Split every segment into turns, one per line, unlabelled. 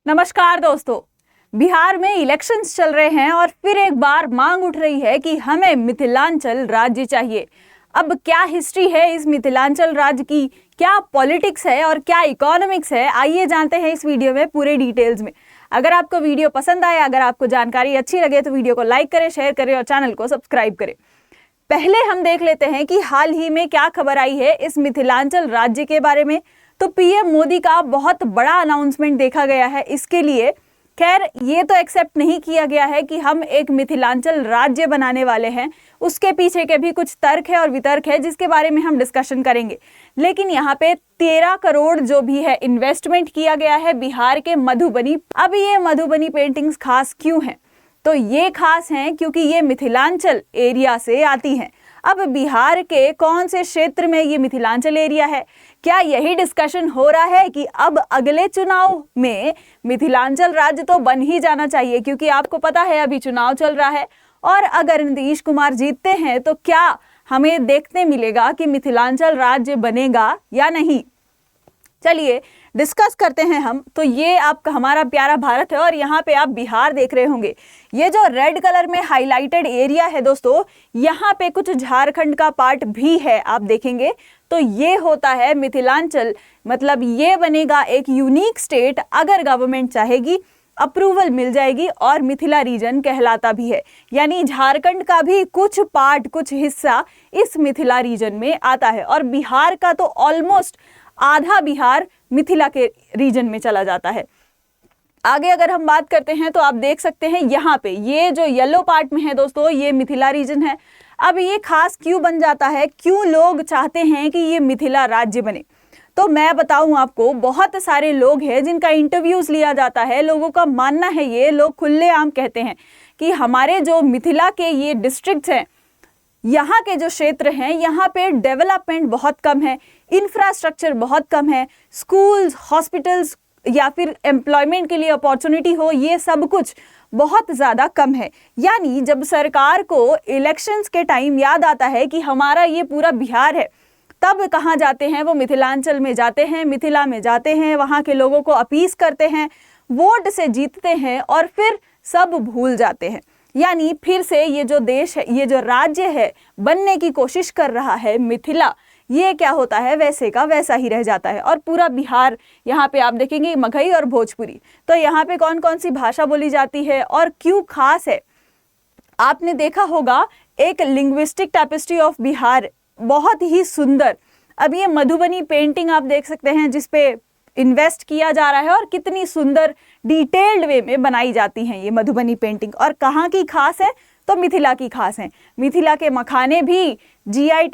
नमस्कार दोस्तों। बिहार में इलेक्शंस चल रहे हैं और फिर एक बार मांग उठ रही है कि हमें मिथिलांचल राज्य चाहिए। अब क्या हिस्ट्री है इस मिथिलांचल राज्य की, क्या पॉलिटिक्स है और क्या इकोनॉमिक्स है, आइए जानते हैं इस वीडियो में पूरे डिटेल्स में। अगर आपको वीडियो पसंद आए, अगर आपको जानकारी अच्छी लगे तो वीडियो को लाइक करें, शेयर करें और चैनल को सब्सक्राइब करें। पहले हम देख लेते हैं कि हाल ही में क्या खबर आई है इस मिथिलांचल राज्य के बारे में। तो पीएम मोदी का बहुत बड़ा अनाउंसमेंट देखा गया है इसके लिए। खैर, ये तो एक्सेप्ट नहीं किया गया है कि हम एक मिथिलांचल राज्य बनाने वाले हैं, उसके पीछे के भी कुछ तर्क है और वितर्क है जिसके बारे में हम डिस्कशन करेंगे। लेकिन यहाँ पे 13 करोड़ जो भी है इन्वेस्टमेंट किया गया है बिहार के मधुबनी। अब ये मधुबनी पेंटिंग्स खास क्यों हैं? तो ये खास हैं क्योंकि ये मिथिलांचल एरिया से आती हैं। अब बिहार के कौन से क्षेत्र में ये मिथिलांचल एरिया है? क्या यही डिस्कशन हो रहा है कि अब अगले चुनाव में मिथिलांचल राज्य तो बन ही जाना चाहिए, क्योंकि आपको पता है अभी चुनाव चल रहा है और अगर नीतीश कुमार जीतते हैं तो क्या हमें देखने मिलेगा कि मिथिलांचल राज्य बनेगा या नहीं? चलिए डिस्कस करते हैं हम। तो ये आपका हमारा प्यारा भारत है और यहाँ पे आप बिहार देख रहे होंगे। ये जो रेड कलर में हाईलाइटेड एरिया है दोस्तों, यहाँ पे कुछ झारखंड का पार्ट भी है, आप देखेंगे तो ये होता है मिथिलांचल। मतलब ये बनेगा एक यूनिक स्टेट अगर गवर्नमेंट चाहेगी, अप्रूवल मिल जाएगी और मिथिला रीजन कहलाता भी है। यानी झारखंड का भी कुछ पार्ट, कुछ हिस्सा इस मिथिला रीजन में आता है और बिहार का तो ऑलमोस्ट आधा बिहार मिथिला के रीजन में चला जाता है। आगे अगर हम बात करते हैं तो आप देख सकते हैं यहाँ पे ये जो येलो पार्ट में है दोस्तों, ये मिथिला रीजन है। अब ये खास क्यों बन जाता है, क्यों लोग चाहते हैं कि ये मिथिला राज्य बने? तो मैं बताऊं आपको, बहुत सारे लोग हैं जिनका इंटरव्यूज लिया जाता है। लोगों का मानना है, ये लोग खुलेआम कहते हैं कि हमारे जो मिथिला के ये डिस्ट्रिक्ट्स हैं, यहाँ के जो क्षेत्र हैं, यहाँ पे डेवलपमेंट बहुत कम है, इंफ्रास्ट्रक्चर बहुत कम है, स्कूल्स, हॉस्पिटल्स या फिर एम्प्लॉयमेंट के लिए अपॉर्चुनिटी हो, ये सब कुछ बहुत ज़्यादा कम है। यानी जब सरकार को इलेक्शंस के टाइम याद आता है कि हमारा ये पूरा बिहार है, तब कहाँ जाते हैं वो? मिथिलांचल में जाते हैं, मिथिला में जाते हैं, वहाँ के लोगों को अपीस करते हैं, वोट से जीतते हैं और फिर सब भूल जाते हैं। यानी फिर से ये जो देश है, ये जो राज्य है बनने की कोशिश कर रहा है मिथिला, ये क्या होता है वैसे का वैसा ही रह जाता है। और पूरा बिहार, यहाँ पे आप देखेंगे मगही और भोजपुरी। तो यहाँ पे कौन कौन सी भाषा बोली जाती है और क्यों खास है? आपने देखा होगा एक लिंग्विस्टिक टैपेस्ट्री ऑफ बिहार, बहुत ही सुंदर। अब ये मधुबनी पेंटिंग आप देख सकते हैं जिसपे इन्वेस्ट किया जा रहा है और कितनी सुंदर डिटेल्ड वे में बनाई जाती हैं ये मधुबनी पेंटिंग। और कहाँ की खास है? तो मिथिला की खास है। मिथिला के मखाने भी जीआई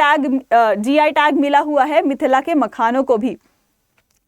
टैग मिला हुआ है मिथिला के मखानों को भी।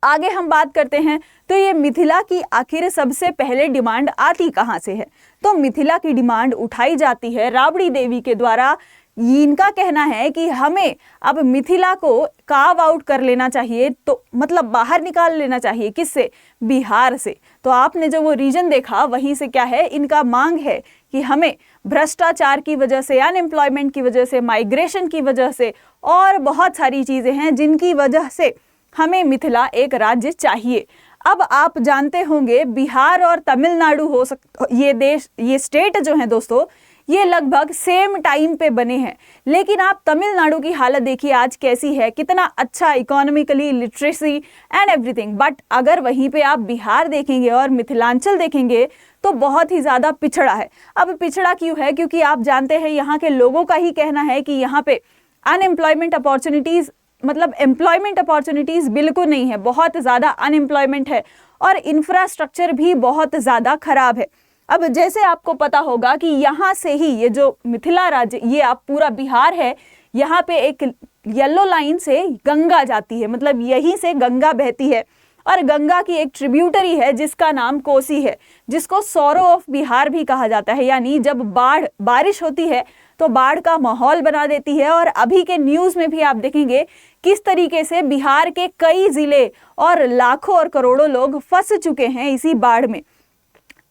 आगे हम बात करते हैं तो ये मिथिला की आखिर सबसे पहले डिमांड आती कहाँ से है? तो मिथिला की डिमांड उठाई जाती है राबड़ी देवी के द्वारा। इनका कहना है कि हमें अब मिथिला को कार्व आउट कर लेना चाहिए, तो मतलब बाहर निकाल लेना चाहिए। किससे? बिहार से। तो आपने जो वो रीजन देखा वहीं से क्या है, इनका मांग है कि हमें भ्रष्टाचार की वजह से, अनएम्प्लॉयमेंट की वजह से, माइग्रेशन की वजह से और बहुत सारी चीज़ें हैं जिनकी वजह से हमें मिथिला एक राज्य चाहिए। अब आप जानते होंगे बिहार और तमिलनाडु हो ये देश, ये स्टेट जो है दोस्तों, ये लगभग सेम टाइम पे बने हैं। लेकिन आप तमिलनाडु की हालत देखिए आज कैसी है, कितना अच्छा economically, literacy and everything. But अगर वहीं पे आप बिहार देखेंगे और मिथिलांचल देखेंगे तो बहुत ही ज़्यादा पिछड़ा है। अब पिछड़ा क्यों है? क्योंकि आप जानते हैं यहाँ के लोगों का ही कहना है कि यहाँ पे अनएम्प्लॉयमेंट अपॉर्चुनिटीज़, मतलब एम्प्लॉयमेंट अपॉर्चुनिटीज़ बिल्कुल नहीं है, बहुत ज़्यादा अनएम्प्लॉयमेंट है और इंफ्रास्ट्रक्चर भी बहुत ज़्यादा खराब है। अब जैसे आपको पता होगा कि यहाँ से ही ये जो मिथिला राज्य, ये आप पूरा बिहार है, यहाँ पे एक येलो लाइन से गंगा जाती है, मतलब यहीं से गंगा बहती है और गंगा की एक ट्रिब्यूटरी है जिसका नाम कोसी है, जिसको सौरो ऑफ बिहार भी कहा जाता है। यानी जब बारिश होती है तो बाढ़ का माहौल बना देती है। और अभी के न्यूज़ में भी आप देखेंगे किस तरीके से बिहार के कई जिले और लाखों और करोड़ों लोग फंस चुके हैं इसी बाढ़ में।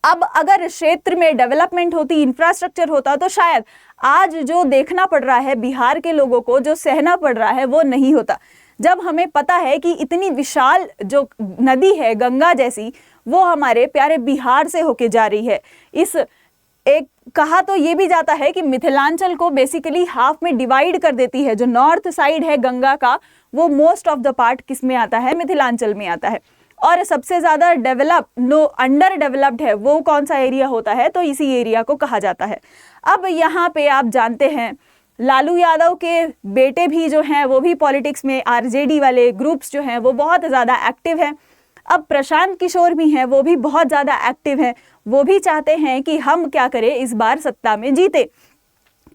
अब अगर क्षेत्र में डेवलपमेंट होती, इंफ्रास्ट्रक्चर होता, तो शायद आज जो देखना पड़ रहा है बिहार के लोगों को, जो सहना पड़ रहा है, वो नहीं होता। जब हमें पता है कि इतनी विशाल जो नदी है गंगा जैसी, वो हमारे प्यारे बिहार से होके जा रही है। इस एक कहा तो ये भी जाता है कि मिथिलांचल को बेसिकली हाफ में डिवाइड कर देती है। जो नॉर्थ साइड है गंगा का, वो मोस्ट ऑफ द पार्ट किस में आता है? मिथिलांचल में आता है। और सबसे ज़्यादा अंडर डेवलप्ड है वो कौन सा एरिया होता है? तो इसी एरिया को कहा जाता है। अब यहाँ पे आप जानते हैं लालू यादव के बेटे भी जो हैं वो भी पॉलिटिक्स में, आरजेडी वाले ग्रुप्स जो हैं वो बहुत ज़्यादा एक्टिव हैं। अब प्रशांत किशोर भी हैं, वो भी बहुत ज़्यादा एक्टिव हैं। वो भी चाहते हैं कि हम क्या करें, इस बार सत्ता में जीते,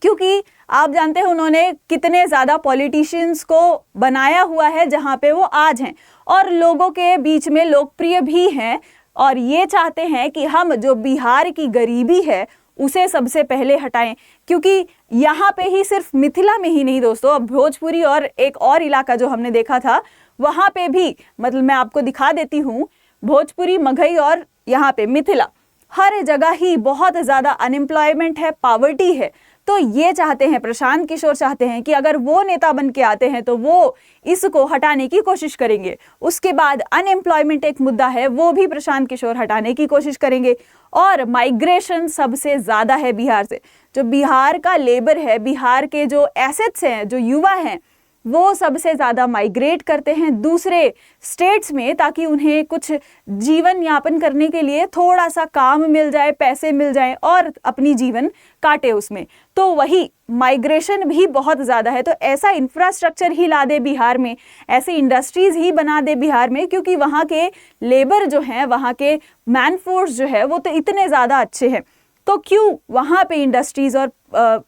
क्योंकि आप जानते हैं उन्होंने कितने ज़्यादा पॉलिटिशियंस को बनाया हुआ है जहाँ पे वो आज हैं, और लोगों के बीच में लोकप्रिय भी हैं। और ये चाहते हैं कि हम जो बिहार की गरीबी है उसे सबसे पहले हटाएं, क्योंकि यहाँ पे ही सिर्फ मिथिला में ही नहीं दोस्तों, अब भोजपुरी और एक और इलाका जो हमने देखा था वहाँ पे भी, मतलब मैं आपको दिखा देती हूँ, भोजपुरी, मगही और यहाँ पे मिथिला, हर जगह ही बहुत ज़्यादा अनएम्प्लॉयमेंट है, पावर्टी है। तो ये चाहते हैं, प्रशांत किशोर चाहते हैं कि अगर वो नेता बन के आते हैं तो वो इसको हटाने की कोशिश करेंगे। उसके बाद अनएम्प्लॉयमेंट एक मुद्दा है, वो भी प्रशांत किशोर हटाने की कोशिश करेंगे। और माइग्रेशन सबसे ज़्यादा है बिहार से। जो बिहार का लेबर है, बिहार के जो एसेट्स हैं, जो युवा हैं, वो सबसे ज़्यादा माइग्रेट करते हैं दूसरे स्टेट्स में, ताकि उन्हें कुछ जीवन यापन करने के लिए थोड़ा सा काम मिल जाए, पैसे मिल जाए और अपनी जीवन काटे उसमें। तो वही माइग्रेशन भी बहुत ज़्यादा है। तो ऐसा इंफ्रास्ट्रक्चर ही ला दे बिहार में, ऐसे इंडस्ट्रीज़ ही बना दे बिहार में, क्योंकि वहाँ के लेबर जो हैं, वहाँ के मैन फोर्स जो है वो तो इतने ज़्यादा अच्छे हैं। तो क्यों वहाँ पे इंडस्ट्रीज़ और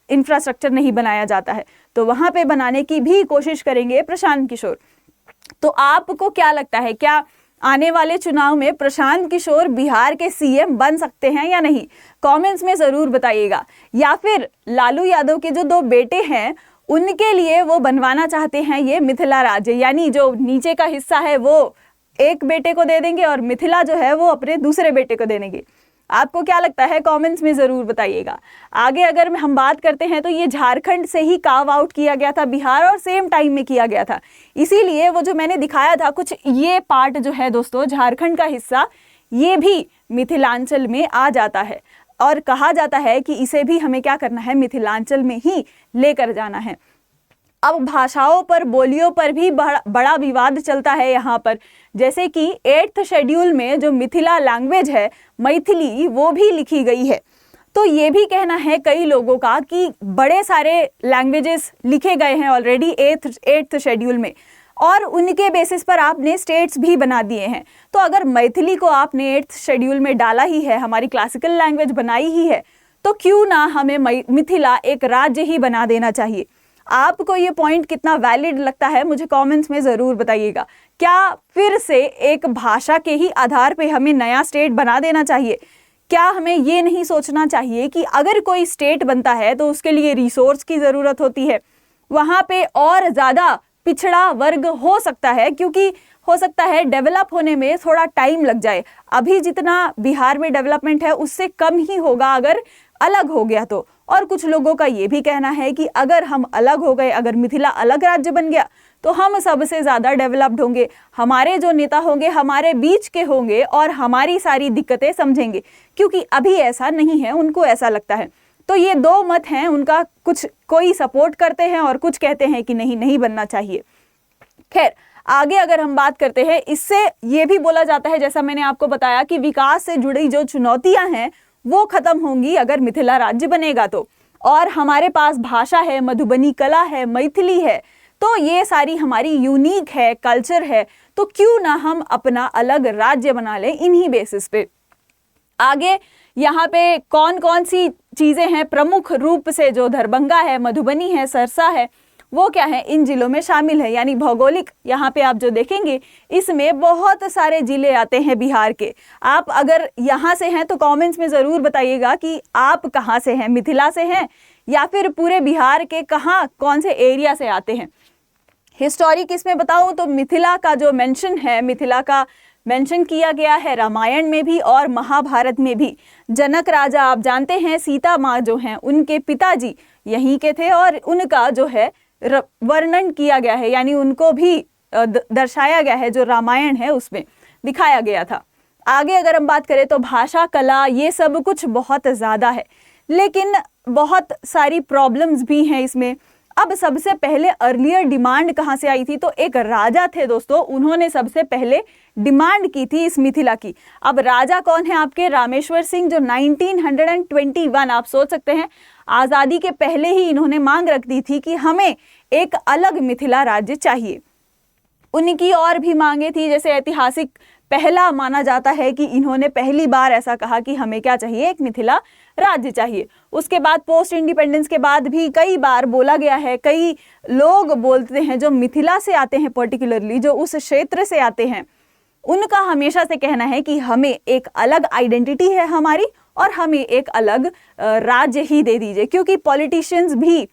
इंफ्रास्ट्रक्चर नहीं बनाया जाता है? तो वहाँ पे बनाने की भी कोशिश करेंगे प्रशांत किशोर। तो आपको क्या लगता है, क्या आने वाले चुनाव में प्रशांत किशोर बिहार के सीएम बन सकते हैं या नहीं? कमेंट्स में ज़रूर बताइएगा। या फिर लालू यादव के जो 2 बेटे हैं उनके लिए वो बनवाना चाहते हैं ये मिथिला राज्य, यानी जो नीचे का हिस्सा है वो एक बेटे को दे देंगे और मिथिला जो है वो अपने दूसरे बेटे को दे देंगे। आपको क्या लगता है? कमेंट्स में ज़रूर बताइएगा। आगे अगर हम बात करते हैं तो ये झारखंड से ही कार्व आउट किया गया था बिहार, और सेम टाइम में किया गया था। इसीलिए वो जो मैंने दिखाया था कुछ, ये पार्ट जो है दोस्तों, झारखंड का हिस्सा, ये भी मिथिलांचल में आ जाता है। और कहा जाता है कि इसे भी हमें क्या करना है, मिथिलांचल में ही लेकर जाना है। अब भाषाओं पर, बोलियों पर भी बड़ा विवाद चलता है यहाँ पर। जैसे कि 8th शेड्यूल में जो मिथिला लैंग्वेज है, मैथिली, वो भी लिखी गई है। तो ये भी कहना है कई लोगों का कि बड़े सारे लैंग्वेजेस लिखे गए हैं ऑलरेडी 8th शेड्यूल में, और उनके बेसिस पर आपने स्टेट्स भी बना दिए हैं। तो अगर मैथिली को आपने 8th शेड्यूल में डाला ही है, हमारी क्लासिकल लैंग्वेज बनाई ही है, तो क्यों ना हमें मिथिला एक राज्य ही बना देना चाहिए? आपको ये पॉइंट कितना वैलिड लगता है मुझे कमेंट्स में ज़रूर बताइएगा। क्या फिर से एक भाषा के ही आधार पे हमें नया स्टेट बना देना चाहिए? क्या हमें ये नहीं सोचना चाहिए कि अगर कोई स्टेट बनता है तो उसके लिए रिसोर्स की ज़रूरत होती है, वहाँ पे और ज़्यादा पिछड़ा वर्ग हो सकता है, क्योंकि हो सकता है डेवलप होने में थोड़ा टाइम लग जाए। अभी जितना बिहार में डेवलपमेंट है उससे कम ही होगा अगर अलग हो गया तो। और कुछ लोगों का ये भी कहना है कि अगर हम अलग हो गए, अगर मिथिला अलग राज्य बन गया, तो हम सबसे ज़्यादा डेवलप्ड होंगे, हमारे जो नेता होंगे हमारे बीच के होंगे और हमारी सारी दिक्कतें समझेंगे, क्योंकि अभी ऐसा नहीं है, उनको ऐसा लगता है। तो ये 2 मत हैं उनका, कुछ कोई सपोर्ट करते हैं और कुछ कहते हैं कि नहीं बनना चाहिए। खैर, आगे अगर हम बात करते हैं, इससे ये भी बोला जाता है, जैसा मैंने आपको बताया, कि विकास से जुड़ी जो चुनौतियां हैं वो खत्म होंगी अगर मिथिला राज्य बनेगा तो। और हमारे पास भाषा है, मधुबनी कला है, मैथिली है, तो ये सारी हमारी यूनिक है, कल्चर है, तो क्यों ना हम अपना अलग राज्य बना लें इन्हीं बेसिस पे। आगे यहाँ पे कौन कौन सी चीज़ें हैं प्रमुख रूप से, जो दरभंगा है, मधुबनी है, सरसा है, वो क्या है, इन जिलों में शामिल है। यानी भौगोलिक यहाँ पे आप जो देखेंगे इसमें बहुत सारे जिले आते हैं बिहार के। आप अगर यहाँ से हैं तो कमेंट्स में ज़रूर बताइएगा कि आप कहाँ से हैं, मिथिला से हैं या फिर पूरे बिहार के कहाँ, कौन से एरिया से आते हैं। हिस्टोरिक इसमें बताऊँ तो मिथिला का जो मेंशन है, मिथिला का मेंशन किया गया है रामायण में भी और महाभारत में भी। जनक राजा, आप जानते हैं, सीता माँ जो हैं उनके पिताजी यहीं के थे और उनका जो है वर्णन किया गया है, यानी उनको भी दर्शाया गया है, जो रामायण है उसमें दिखाया गया था। आगे अगर हम बात करें तो भाषा, कला, ये सब कुछ बहुत ज़्यादा है, लेकिन बहुत सारी प्रॉब्लम्स भी हैं इसमें। अब सबसे पहले अर्लियर डिमांड कहाँ से आई थी? तो एक राजा थे दोस्तों, उन्होंने सबसे पहले डिमांड की थी इस मिथिला की। अब राजा कौन है आपके? रामेश्वर सिंह, जो 1921, आप सोच सकते हैं आज़ादी के पहले ही इन्होंने मांग रख दी थी कि हमें एक अलग मिथिला राज्य चाहिए। उनकी और भी मांगे थी, जैसे ऐतिहासिक पहला माना जाता है कि इन्होंने पहली बार ऐसा कहा कि हमें क्या चाहिए? एक मिथिला राज्य चाहिए। उसके बाद पोस्ट इंडिपेंडेंस के बाद भी कई बार बोला गया है, कई लोग बोलते हैं जो मिथिला से आते हैं, पर्टिकुलरली जो उस क्षेत्र से आते हैं, उनका हमेशा से कहना है कि हमें एक अलग आइडेंटिटी है हमारी, और हमें एक अलग राज्य ही दे दीजिए। क्योंकि पॉलिटिशियंस भी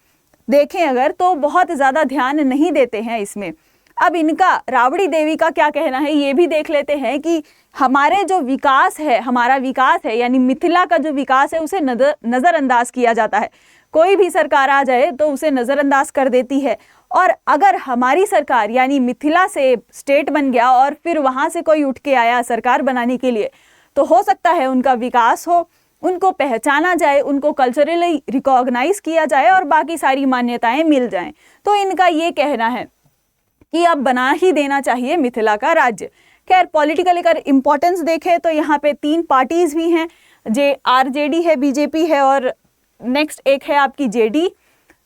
देखें अगर तो बहुत ज़्यादा ध्यान नहीं देते हैं इसमें। अब इनका, राबड़ी देवी का क्या कहना है ये भी देख लेते हैं कि हमारे जो विकास है, हमारा विकास है, यानी मिथिला का जो विकास है उसे नज़रअंदाज किया जाता है। कोई भी सरकार आ जाए तो उसे नज़रअंदाज कर देती है, और अगर हमारी सरकार यानी मिथिला से स्टेट बन गया और फिर वहाँ से कोई उठ के आया सरकार बनाने के लिए, तो हो सकता है उनका विकास हो, उनको पहचाना जाए, उनको कल्चरली रिकॉग्नाइज किया जाए और बाकी सारी मान्यताएं मिल जाएं। तो इनका ये कहना है कि अब बना ही देना चाहिए मिथिला का राज्य। खैर, पॉलिटिकल अगर इम्पोर्टेंस देखें तो यहाँ पे 3 पार्टीज भी हैं, आरजेडी है, बीजेपी है, और नेक्स्ट एक है आपकी जेडी।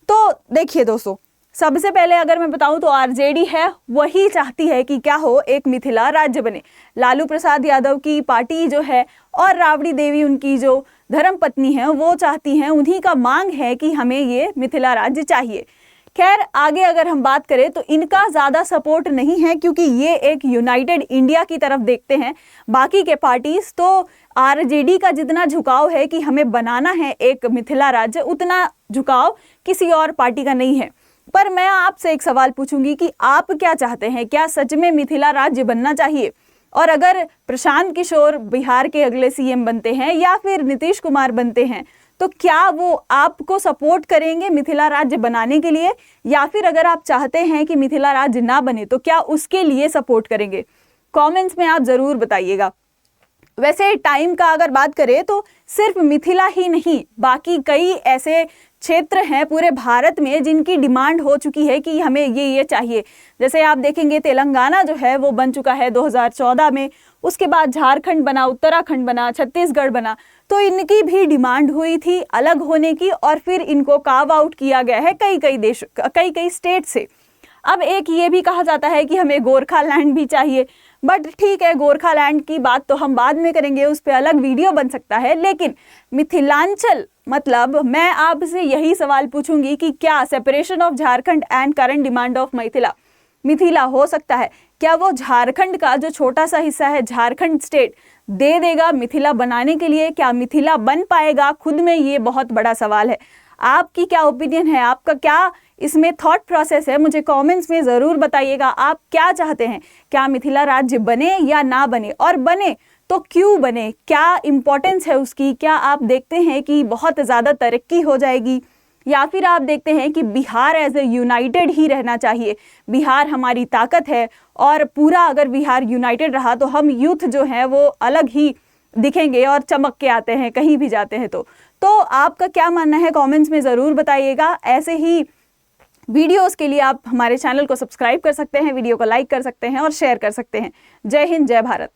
तो देखिए दोस्तों, सबसे पहले अगर मैं बताऊं तो आरजेडी है, वही चाहती है कि क्या हो, एक मिथिला राज्य बने। लालू प्रसाद यादव की पार्टी जो है और राबड़ी देवी उनकी जो धर्मपत्नी है वो चाहती हैं, उन्हीं का मांग है कि हमें ये मिथिला राज्य चाहिए। खैर, आगे अगर हम बात करें तो इनका ज़्यादा सपोर्ट नहीं है, क्योंकि ये एक यूनाइटेड इंडिया की तरफ देखते हैं बाकी के पार्टीज। तो आरजेडी का जितना झुकाव है कि हमें बनाना है एक मिथिला राज्य, उतना झुकाव किसी और पार्टी का नहीं है। पर मैं आपसे एक सवाल पूछूंगी कि आप क्या चाहते हैं? क्या सच में मिथिला राज्य बनना चाहिए? और अगर प्रशांत किशोर बिहार के अगले सीएम बनते हैं या फिर नीतीश कुमार बनते हैं, तो क्या वो आपको सपोर्ट करेंगे मिथिला राज्य बनाने के लिए? या फिर अगर आप चाहते हैं कि मिथिला राज्य ना बने तो क्या उसके लिए सपोर्ट करेंगे? कमेंट्स में आप ज़रूर बताइएगा। वैसे टाइम का अगर बात करें तो सिर्फ मिथिला ही नहीं, बाकी कई ऐसे क्षेत्र हैं पूरे भारत में जिनकी डिमांड हो चुकी है कि हमें ये चाहिए। जैसे आप देखेंगे तेलंगाना जो है वो बन चुका है 2014 में, उसके बाद झारखंड बना, उत्तराखंड बना, छत्तीसगढ़ बना। तो इनकी भी डिमांड हुई थी अलग होने की, और फिर इनको कार्व आउट किया गया है कई स्टेट से। अब एक ये भी कहा जाता है कि हमें गोरखालैंड भी चाहिए, बट ठीक है, गोरखालैंड की बात तो हम बाद में करेंगे, उस पर अलग वीडियो बन सकता है। लेकिन मिथिलांचल, मतलब मैं आपसे यही सवाल पूछूंगी कि क्या separation of Jharkhand and current demand of Mithila हो सकता है? क्या वो झारखंड का जो छोटा सा हिस्सा है, झारखंड स्टेट, दे देगा मिथिला बनाने के लिए? क्या मिथिला बन पाएगा? खुद में ये बहुत बड़ा सवाल है। आपकी क्या ओपिनियन है? आपका क्या इसमें थॉट प्रोसेस है? मुझे कमेंट्स में ज़रूर बताइएगा। आप क्या चाहते हैं? क्या मिथिला राज्य बने या ना बने? और बने तो क्यों बने? क्या इम्पोर्टेंस है उसकी? क्या आप देखते हैं कि बहुत ज़्यादा तरक्की हो जाएगी, या फिर आप देखते हैं कि बिहार एज ए यूनाइटेड ही रहना चाहिए? बिहार हमारी ताकत है, और पूरा अगर बिहार यूनाइटेड रहा तो हम यूथ जो है वो अलग ही दिखेंगे और चमक के आते हैं कहीं भी जाते हैं। तो आपका क्या मानना है? कमेंट्स में ज़रूर बताइएगा। ऐसे ही वीडियोस के लिए आप हमारे चैनल को सब्सक्राइब कर सकते हैं, वीडियो को लाइक कर सकते हैं और शेयर कर सकते हैं। जय हिंद, जय भारत।